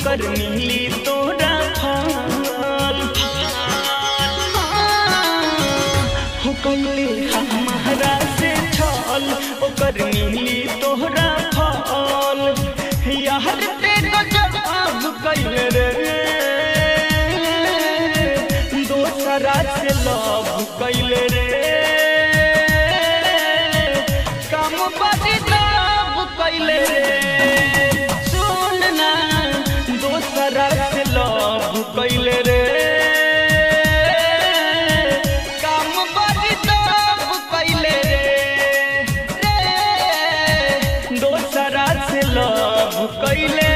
ओकर मिली तोरा फल हो कैले हमारा से छल ओकर मिली तोरा फल यार ते गजब कैले रे दोसरा से लव कैले रे काम बड़ी लव कैले रे सुन ना दोसरा से लव कैले रे काम बड़ी लव कैले रे दोसरा से लव कैले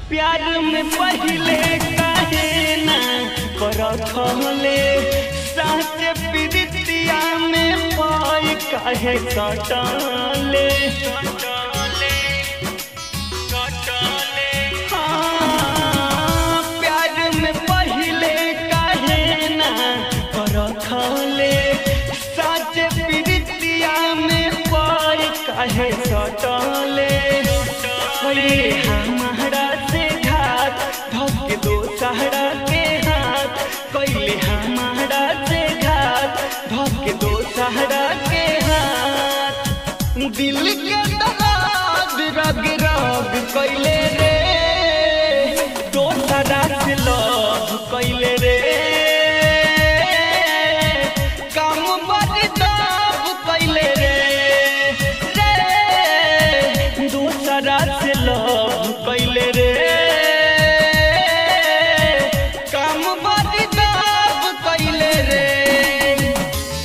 प्यार में पहले काहे ना परखले साचे प्रीतिया में पाई काहे कटले प्यार में पहले काहे ना परखले साचे प्रीतिया में पाई काहे कटले हमारा से घात धोके दोसरा के हाथ कैले हमारा से घात धोके दोसरा के हाथ दिल के दर्द रग रग कैले रे दोसरा से लव कैले रे काम बड़ी दब कैले रे दोसरा से लव कैले रे काम बड़ी दब कैले रे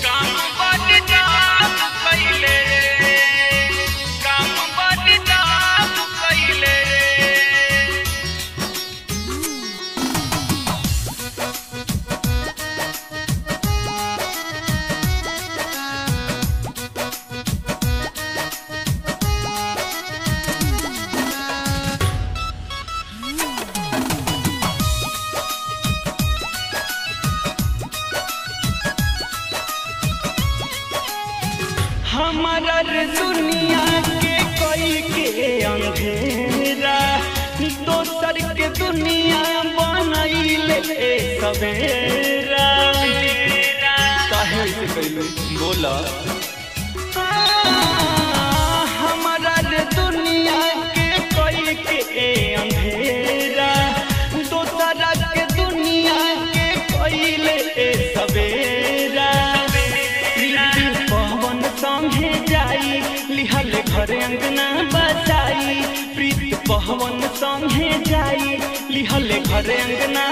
काम बड़ी दब कैले रे काम बड़ी दब कैले रे हमारा दुनिया के कोई के अंधेरा दोसर के दुनिया बनैले सवेरा काहे से कैले बोला हमारा दुनिया के कोई के अंधेरा दोसर के दुनिया के कैले सवेरा संगे जाई लिहल घर अंगना बसाई प्रीत पवन संगे जाई लिहल घर अंगना